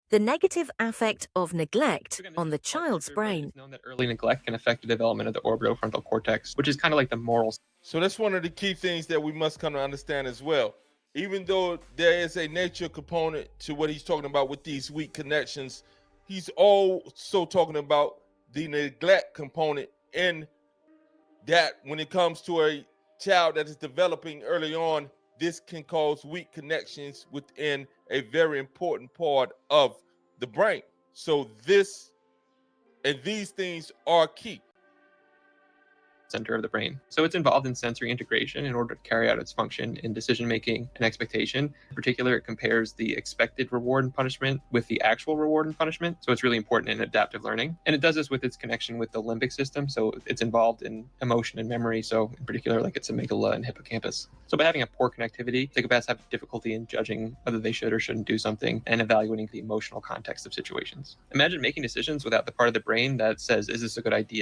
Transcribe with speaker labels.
Speaker 1: The negative affect of neglect
Speaker 2: Again, this
Speaker 1: on
Speaker 2: is
Speaker 1: the
Speaker 2: part
Speaker 1: child's
Speaker 2: research, but
Speaker 1: brain.
Speaker 2: it's known that early neglect can affect the development of the orbitofrontal cortex, which is kind of like the moral.
Speaker 3: So that's one of the key things that we must come to understand as well. Even though there is a nature component to what he's talking about with these weak connections, he's also talking about the neglect component in that when it comes to a child that is developing early on, this can cause weak connections within a very important part of the brain. So this and these things are key.
Speaker 2: Center of the brain. So it's involved in sensory integration in order to carry out its function in decision making and expectation. In particular, it compares the expected reward and punishment with the actual reward and punishment. So it's really important in adaptive learning. And it does this with its connection with the limbic system. So it's involved in emotion and memory. So in particular, like its amygdala and hippocampus. So by having a poor connectivity, psychopaths have difficulty in judging whether they should or shouldn't do something and evaluating the emotional context of situations. Imagine making decisions without the part of the brain that says, is this a good idea?